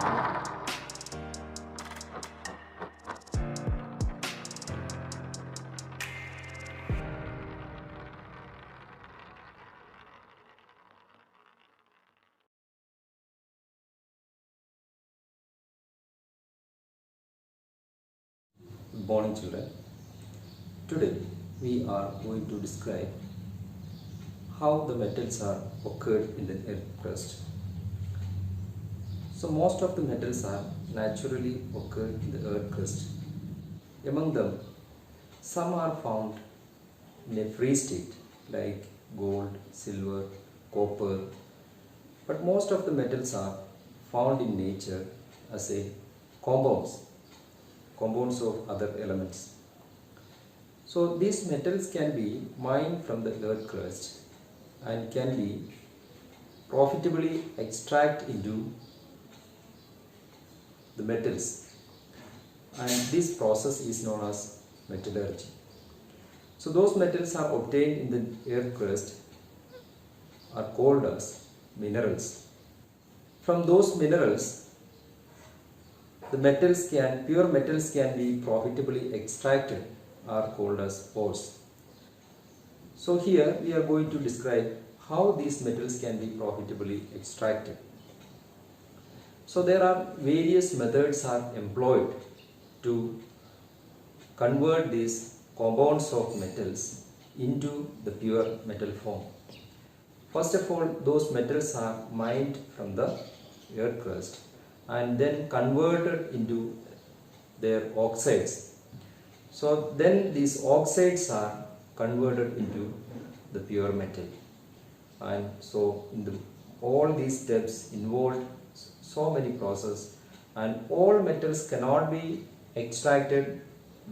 Good morning, children. Today we are going to describe how the metals are occurred in the earth crust. So most of the metals are naturally occurred in the earth crust. Among them, some are found in a free state like gold, silver, copper, but most of the metals are found in nature as a compounds of other elements. So these metals can be mined from the earth crust and can be profitably extracted into the metals, and this process is known as metallurgy. So those metals are obtained in the earth crust are called as minerals. From those minerals, the pure metals can be profitably extracted are called as ores. So here we are going to describe how these metals can be profitably extracted. So there are various methods are employed to convert these compounds of metals into the pure metal form. First of all, those metals are mined from the earth crust and then converted into their oxides. So then these oxides are converted into the pure metal, and so all these steps involved so many processes, and all metals cannot be extracted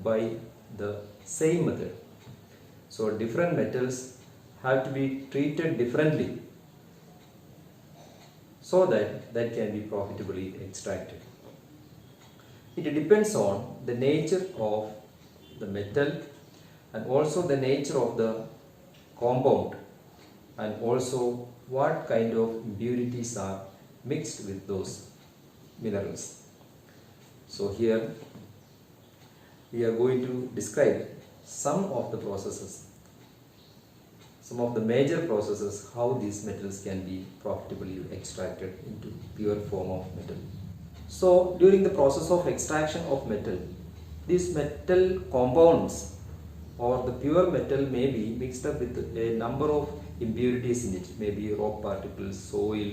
by the same method. So different metals have to be treated differently so that can be profitably extracted. It depends on the nature of the metal and also the nature of the compound, and also what kind of impurities are mixed with those minerals. So here we are going to describe some of the processes, some of the major processes how these metals can be profitably extracted into pure form of metal. So during the process of extraction of metal, these metal compounds or the pure metal may be mixed up with a number of impurities in it, maybe rock particles, soil,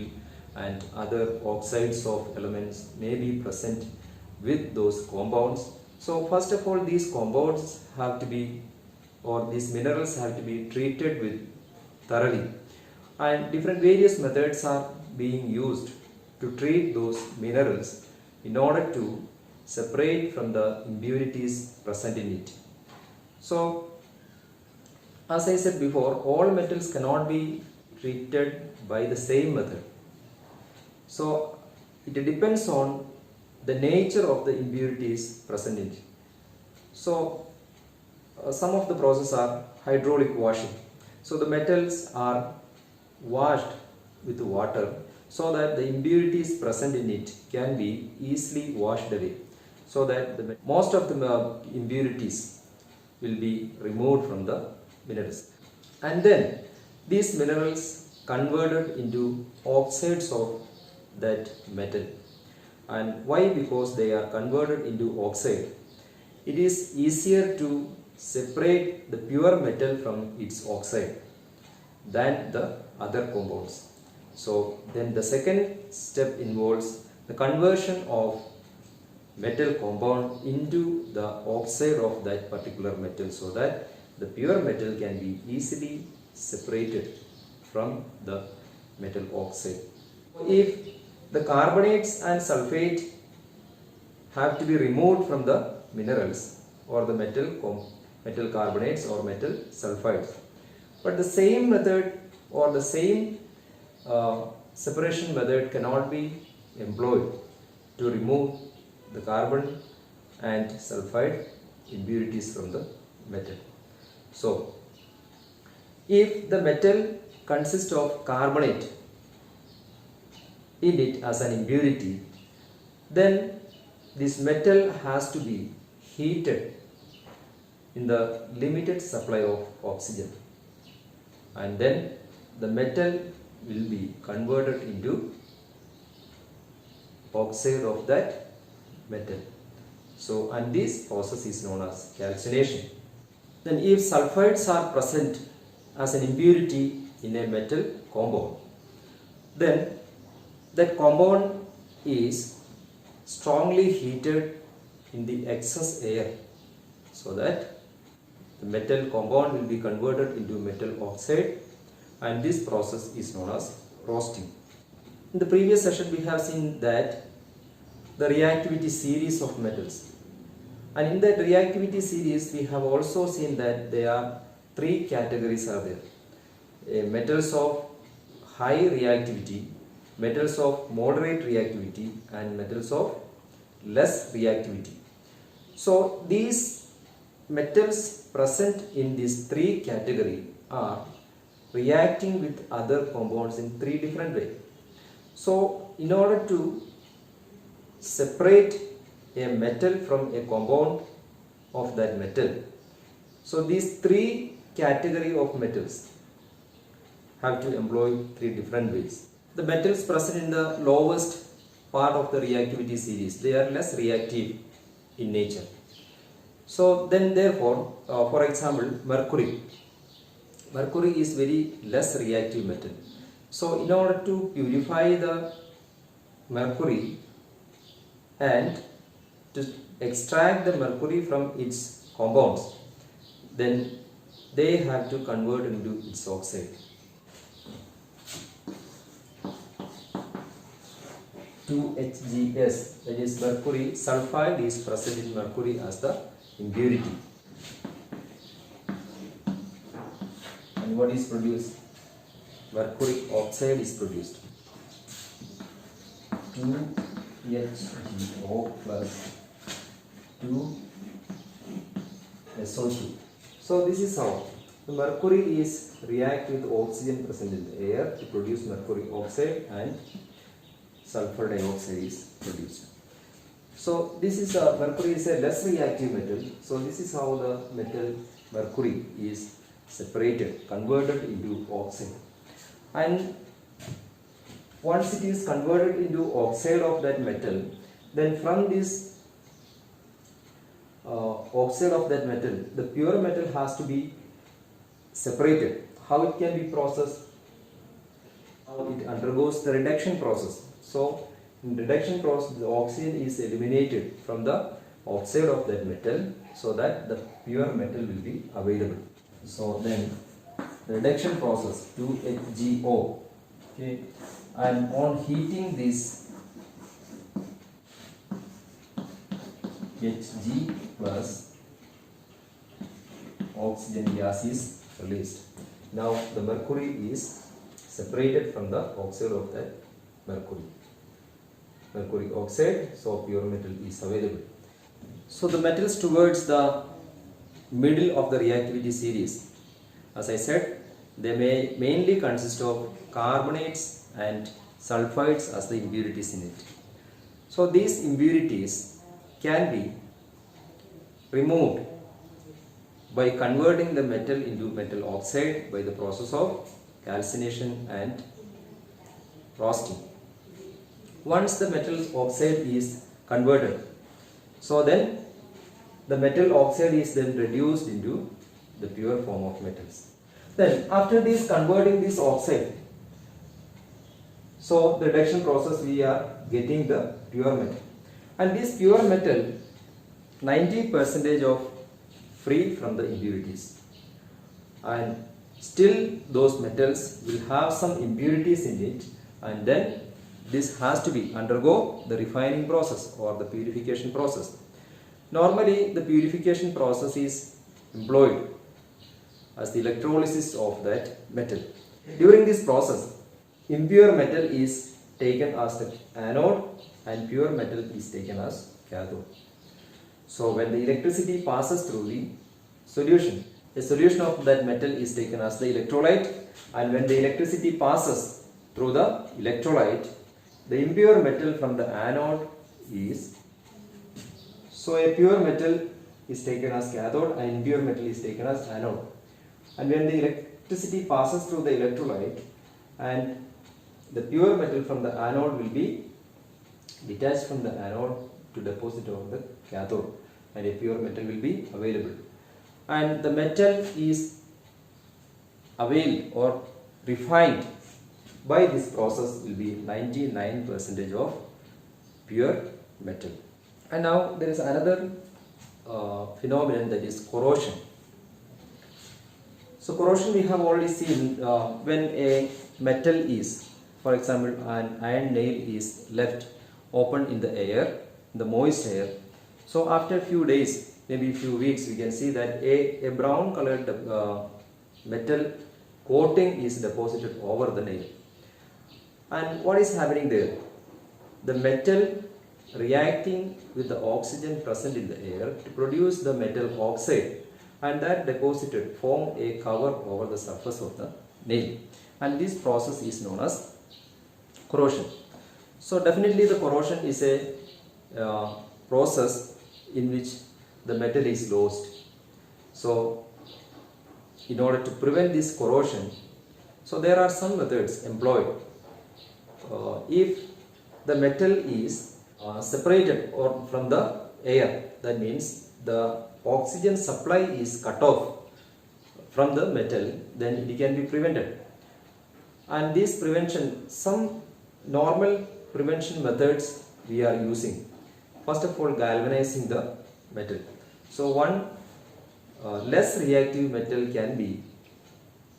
and other oxides of elements may be present with those compounds. So first of all, these compounds have to be, or these minerals have to be treated with thoroughly, and different various methods are being used to treat those minerals in order to separate from the impurities present in it. So as I said before, all metals cannot be treated by the same method. So it depends on the nature of the impurities present in it. So some of the processes are hydraulic washing. So the metals are washed with water so that the impurities present in it can be easily washed away, so that most of the impurities will be removed from the minerals. And then these minerals converted into oxides of that metal. And why? Because they are converted into oxide, it is easier to separate the pure metal from its oxide than the other compounds. So then the second step involves the conversion of metal compound into the oxide of that particular metal, so that the pure metal can be easily separated from the metal oxide. If the carbonates and sulfate have to be removed from the minerals or the metal carbonates or metal sulfides, but the same method or the same separation method cannot be employed to remove the carbon and sulfide impurities from the metal. So if the metal consists of carbonate in it as an impurity, then this metal has to be heated in the limited supply of oxygen, and then the metal will be converted into oxide of that metal. So, and this process is known as calcination. Then if sulfides are present as an impurity in a metal compound, then that compound is strongly heated in the excess air, so that the metal compound will be converted into metal oxide, and this process is known as roasting. In the previous session we have seen that the reactivity series of metals, and in that reactivity series we have also seen that there are three categories are there: metals of high reactivity, metals of moderate reactivity, and metals of less reactivity. So these metals present in these three categories are reacting with other compounds in three different ways. So in order to separate a metal from a compound of that metal, so these three categories of metals have to employ three different ways. The metals present in the lowest part of the reactivity series, they are less reactive in nature. So then therefore, for example, mercury is very less reactive metal. So in order to purify the mercury and to extract the mercury from its compounds, then they have to convert into its oxide. 2HgS, that is mercury sulfide, is present in mercury as the impurity. And what is produced? Mercury oxide is produced. 2HgO plus 2SO2. So this is how the mercury is react with oxygen present in the air to produce mercury oxide, and sulfur dioxide is produced. So this is mercury is a less reactive metal. So this is how the metal mercury is separated, converted into oxide. And once it is converted into oxide of that metal, then from this oxide of that metal, the pure metal has to be separated. How it can be processed? How it undergoes the reduction process. So in reduction process, the oxygen is eliminated from the oxide of that metal, so that the pure metal will be available. So then the reduction process, 2HgO, okay, and on heating this Hg plus oxygen gas is released. Now the mercury is separated from the oxide of that mercury oxide, so pure metal is available. So the metals towards the middle of the reactivity series, as I said, they may mainly consist of carbonates and sulfides as the impurities in it. So these impurities can be removed by converting the metal into metal oxide by the process of calcination and roasting. Once the metal oxide is converted, so then the metal oxide is then reduced into the pure form of metals. Then after this converting this oxide, so the reduction process we are getting the pure metal, and this pure metal 90% of free from the impurities, and still those metals will have some impurities in it, and then this has to be undergo the refining process or the purification process. Normally the purification process is employed as the electrolysis of that metal. During this process, impure metal is taken as the anode and pure metal is taken as cathode. So when the electricity passes through the solution, the solution of that metal is taken as the electrolyte, and when the electricity passes through the electrolyte, the impure metal from the anode is, so a pure metal is taken as cathode and impure metal is taken as anode. And when the electricity passes through the electrolyte, and the pure metal from the anode will be detached from the anode to deposit on the cathode, and a pure metal will be available. And the metal is availed or refined by this process will be 99% of pure metal. And now there is another phenomenon, that is corrosion. So corrosion we have already seen when a metal is, for example, an iron nail is left open in the air, the moist air. So after a few days, maybe a few weeks, we can see that a brown colored metal coating is deposited over the nail. And what is happening there? The metal reacting with the oxygen present in the air to produce the metal oxide, and that deposited form a cover over the surface of the nail, and this process is known as corrosion. So definitely the corrosion is a process in which the metal is lost. So in order to prevent this corrosion, so there are some methods employed. If the metal is separated or from the air, that means the oxygen supply is cut off from the metal, then it can be prevented. And this prevention, some normal prevention methods we are using. First of all, galvanizing the metal. So one less reactive metal can be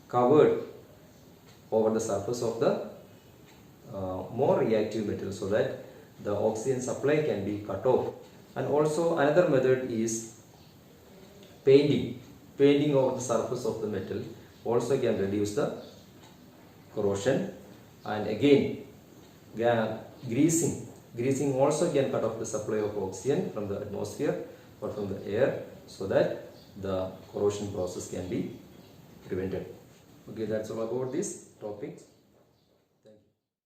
covered over the surface of the more reactive metal, so that the oxygen supply can be cut off. And also another method is painting over the surface of the metal also can reduce the corrosion. And again, greasing also can cut off the supply of oxygen from the atmosphere or from the air, so that the corrosion process can be prevented. Okay, that's all about this topic.